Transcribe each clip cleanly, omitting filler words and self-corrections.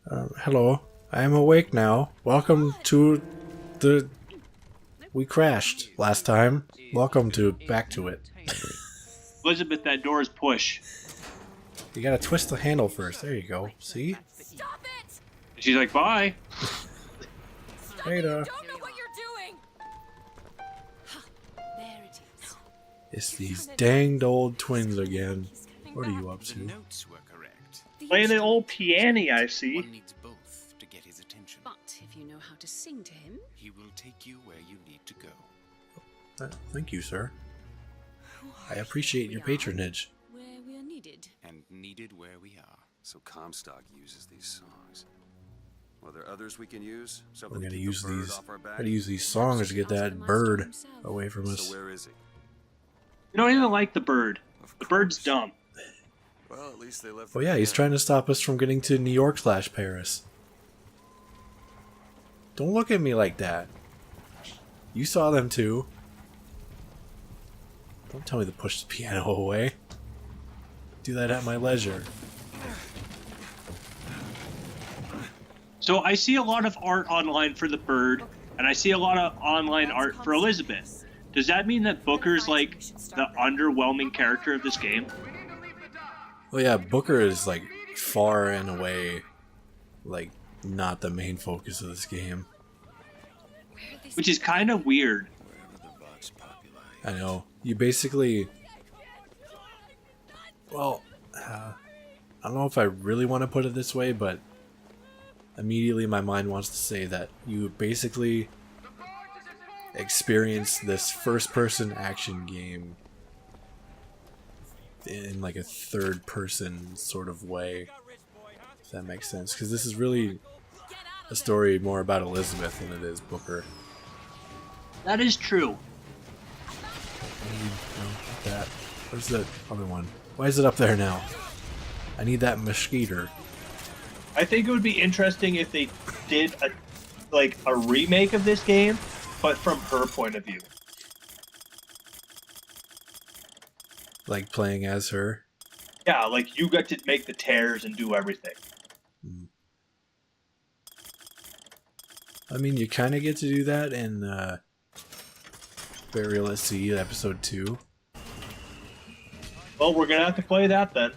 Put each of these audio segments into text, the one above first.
Hello, I am awake now. Welcome to the... We crashed last time. Welcome to back to it. Elizabeth, that door is push. You gotta twist the handle first. There you go. See? Stop it! She's like, bye. Stop Hey it! You there. don't know what you're doing! There it is. It's these danged old twins again. What are you up The to? notes were correct. Playing an old piano, I see. One needs both to get his attention. But if you know how to sing to him, He will take you where you need to go. Thank you, sir. I appreciate your patronage. where we are needed. And needed where we are. So Comstock uses these songs. Are there others we can use? Something We're to gonna keep use the bird these. off our back? Gotta use these songs to get that bird away from So us. where is he? You don't even like the bird. Of The bird's course. dumb. Well, at least they left. Oh yeah, he's trying to stop us from getting to New York / Paris. Don't look at me like that. You saw them too. Don't tell me to push the piano away. Do that at my leisure. So I see a lot of art online for the bird, and I see a lot of online art for Elizabeth. Does that mean that Booker's like the underwhelming character of this game? Well, yeah, Booker is like far and away, like not the main focus of this game. Which is kind of weird. Wherever the vox populi. I know. You basically, well, I don't know if I really want to put it this way, but immediately my mind wants to say that you basically experience this first-person action game in like a third-person sort of way, if that makes sense. Because this is really a story more about Elizabeth than it is Booker. That is true. That. Where's the other one? Why is it up there now? I need that mosquito. I think it would be interesting if they did a remake of this game, but from her point of view. Like playing as her. Yeah, like you got to make the tears and do everything. I mean, you kind of get to do that in Burial at Sea, episode 2. Well, we're gonna have to play that then.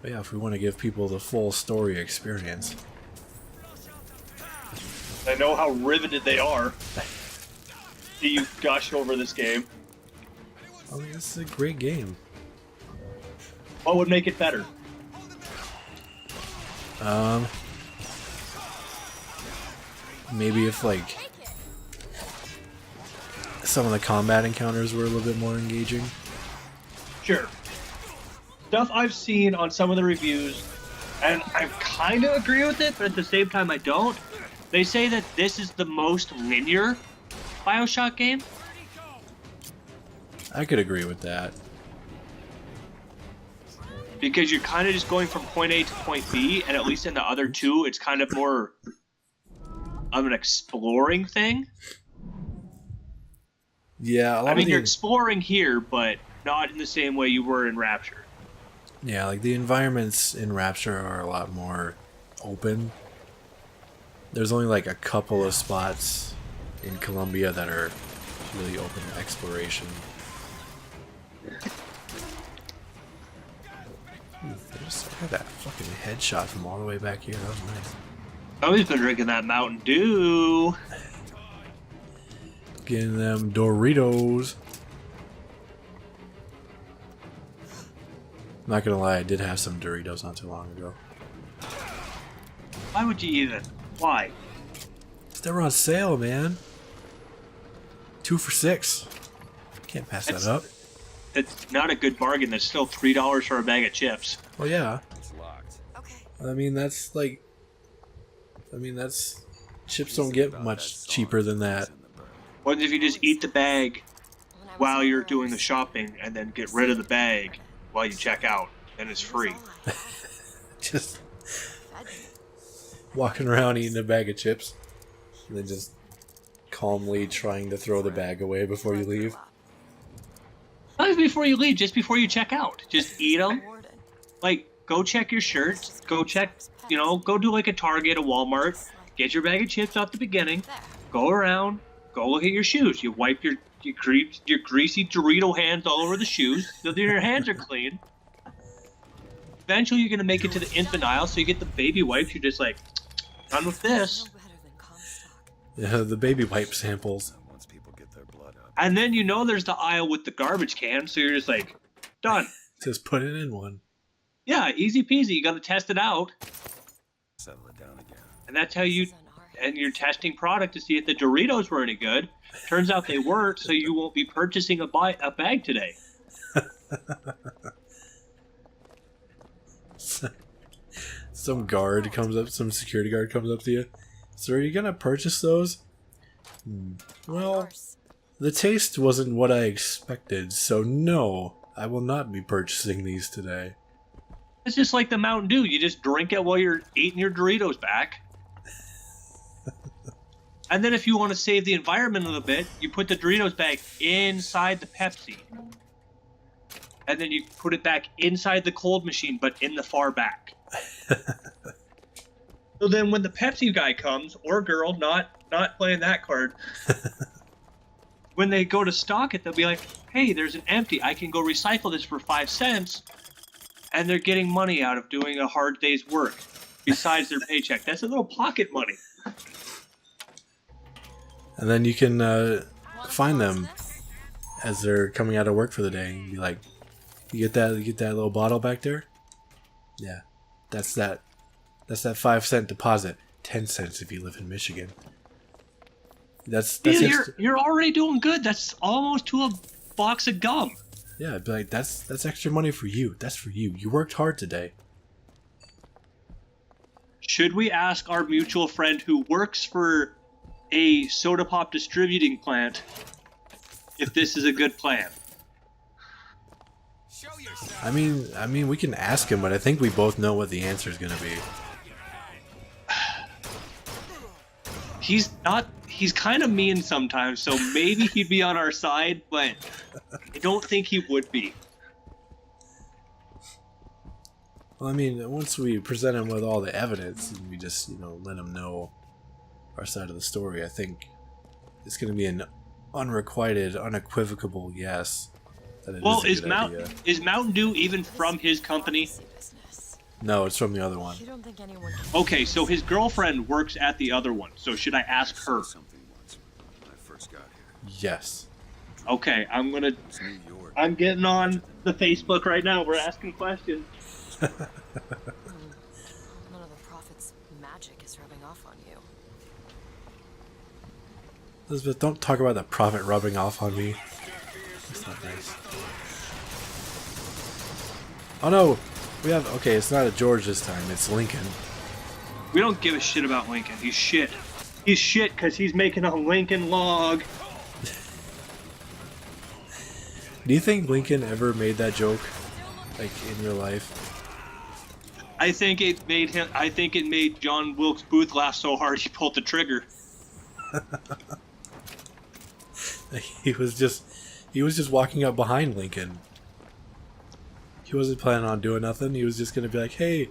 But yeah, if we want to give people the full story experience. I know how riveted they are. See you gush over this game. I mean, this is a great game. What would make it better? Maybe if like some of the combat encounters were a little bit more engaging. Sure. Stuff I've seen on some of the reviews, and I kind of agree with it, but at the same time I don't. They say that this is the most linear Bioshock game. I could agree with that. Because you're kind of just going from point A to point B, and at least in the other two, it's kind of more of an exploring thing. Yeah, a lot I mean, of the, you're exploring here, but not in the same way you were in Rapture. yeah, like the environments in Rapture are a lot more open. There's only like a couple of spots in Columbia that are really open to exploration. I just got that fucking headshot from all the way back here. That was nice. I've always been drinking that Mountain Dew. Getting them Doritos. Not gonna lie, I did have some Doritos not too long ago. Why would you even? Why? They were on sale, man. 2 for $6. Can't pass that up. It's not a good bargain. That's still $3 for a bag of chips. Well, yeah. It's locked. I mean, that's like. I mean, that's. Chips don't get much cheaper than that. What if you just eat the bag while you're doing the shopping and then get rid of the bag while you check out? Then it's free. Just walking around eating a bag of chips and then just calmly trying to throw the bag away before you leave. Not even before you leave, just before you check out. Just eat them. Like, go check your shirts. Go check, go do like a Target, a Walmart. Get your bag of chips out the beginning. Go around. Go look at your shoes. You wipe your greasy Dorito hands all over the shoes so that your hands are clean. Eventually, you're gonna make it to the infant aisle, so you get the baby wipes. You're just like, done with this. Yeah, the baby wipe samples. Once people get their blood up. And then there's the aisle with the garbage can, so you're just like, done. Just put it in one. Yeah, easy peasy. You gotta test it out. Settle it down again. And that's how you're testing product to see if the Doritos were any good. Turns out they weren't, so you won't be purchasing a bag today. Some security guard comes up to you. So are you gonna purchase those? Well, the taste wasn't what I expected, so no, I will not be purchasing these today. It's just like the Mountain Dew. You just drink it while you're eating your Doritos back. And then if you want to save the environment a little bit, you put the Doritos bag inside the Pepsi. And then you put it back inside the cold machine, but in the far back. So then when the Pepsi guy comes, or girl, not playing that card, when they go to stock it, they'll be like, hey, there's an empty. I can go recycle this for 5 cents. And they're getting money out of doing a hard day's work besides their paycheck. That's a little pocket money. And then you can find them as they're coming out of work for the day and be like, you get that little bottle back there? Yeah. That's that 5-cent deposit. 10 cents if you live in Michigan. That's You're already doing good. That's almost to a box of gum. Yeah, I'd be like, that's extra money for you. That's for you. You worked hard today. Should we ask our mutual friend who works for a soda pop distributing plant if this is a good plan? I mean, we can ask him, but I think we both know what the answer is going to be. He's kind of mean sometimes, so maybe he'd be on our side, but I don't think he would be. Well, I mean, once we present him with all the evidence and we just, let him know our side of the story, I think it's going to be an unrequited, unequivocal yes. That it is a good idea. Is Mountain Dew even from his company? No, it's from the other one. Okay, so his girlfriend works at the other one. So should I ask her? Something once when I first got here. Yes. Okay, I'm It's New York. getting on the Facebook right now. We're asking questions. None of the prophet's magic is rubbing off on you. Elizabeth, don't talk about the prophet rubbing off on me. That's not nice. Oh no! Okay, it's not a George this time, it's Lincoln. We don't give a shit about Lincoln. He's shit. He's shit because he's making a Lincoln log. Do you think Lincoln ever made that joke? Like, in real life? I think it made John Wilkes Booth laugh so hard he pulled the trigger. He was just walking up behind Lincoln. He wasn't planning on doing nothing. He was just gonna be like, hey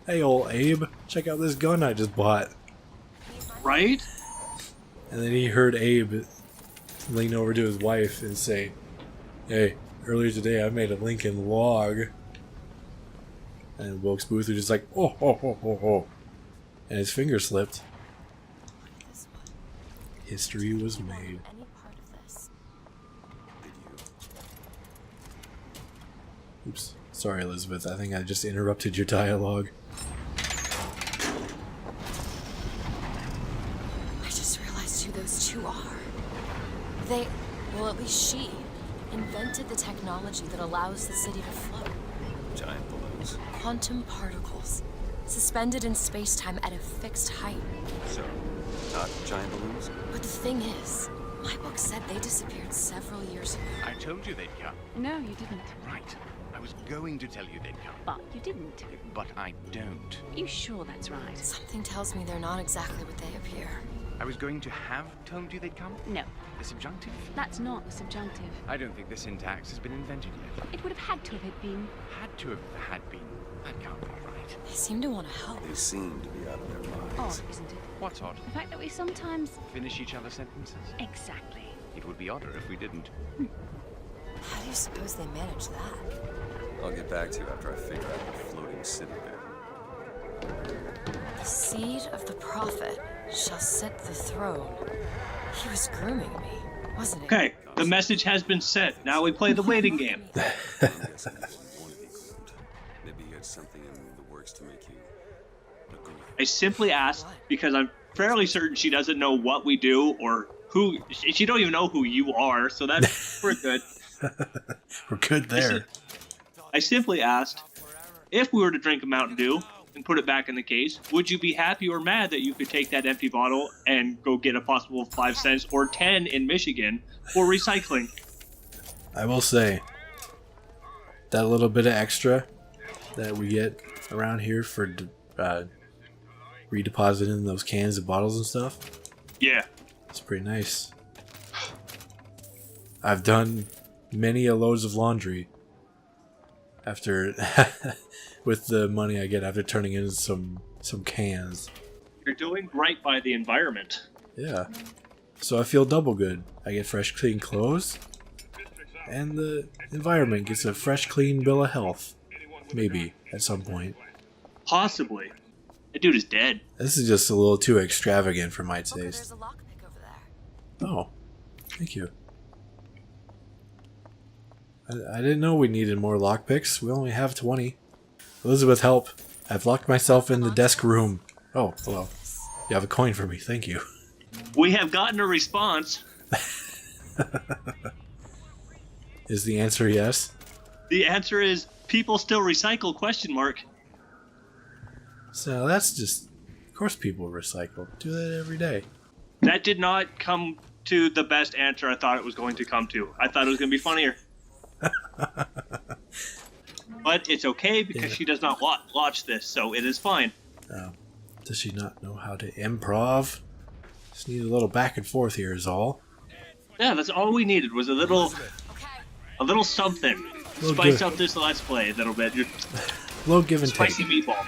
old Abe, check out this gun I just bought. Right? And then he heard Abe lean over to his wife and say, hey, earlier today I made a Lincoln log. And Wilkes Booth was just like, oh. And his finger slipped. History was made. Any part of this. Oops. Sorry, Elizabeth. I think I just interrupted your dialogue. I just realized who those two are. They, well, at least she, invented the technology that allows the city to float. Giant balloons. Quantum particles, suspended in space-time at a fixed height. So, not giant balloons? But the thing is, my book said they disappeared several years ago. I told you they'd come. No, you didn't. Right. I was going to tell you they'd come. But you didn't. But I don't. You sure that's right? Something tells me they're not exactly what they appear. I was going to have told you they'd come. No, The subjunctive? that's not the subjunctive. I don't think the syntax has been invented yet. It would have had to have been. Had to have had been. That can't be right. They seem to want to help. They seem to be out of their Odd, minds. isn't it? What's odd? The fact that we sometimes... Finish each other's sentences? Exactly. It would be odder if we didn't. How do you suppose they manage that? I'll get back to you after I figure out the floating city bit. The seed of the prophet shall sit the throne. He was grooming me, wasn't he? Okay, the message has been sent. Now we play the waiting game. I'm guessing he didn't want to be groomed. Maybe he had something in the works to make you agree. I simply asked because I'm fairly certain she doesn't know what we do or who. She don't even know who you are, so that's we're good. We're good there. I simply asked, if we were to drink a Mountain Dew and put it back in the case, would you be happy or mad that you could take that empty bottle and go get a possible 5 cents or 10 in Michigan for recycling? I will say, that little bit of extra that we get around here for redepositing those cans and bottles and stuff, Yeah. it's pretty nice. I've done many a loads of laundry after with the money I get after turning in some cans. You're doing right by the environment. Yeah. So I feel double good. I get fresh, clean clothes, and the environment gets a fresh, clean bill of health. Maybe, at some point. Possibly. That dude is dead. This is just a little too extravagant for my Look, there's taste. a lockpick over there. Oh, thank you. I didn't know we needed more lockpicks. We only have 20. Elizabeth, help. I've locked myself in the desk room. Oh, hello. You have a coin for me. Thank you. We have gotten a response. Is the answer yes? The answer is people still recycle, question mark. So that's just... Of course people recycle. Do that every day. That did not come to the best answer I thought it was going to come to. I thought it was going to be funnier. But it's okay because she does not watch this, so it is fine. Does she not know how to improv? Just need a little back and forth here is all. Yeah, that's all we needed was a little something. Little Spice good. up this Let's Play a little bit. Your Little give and take. spicy meatball.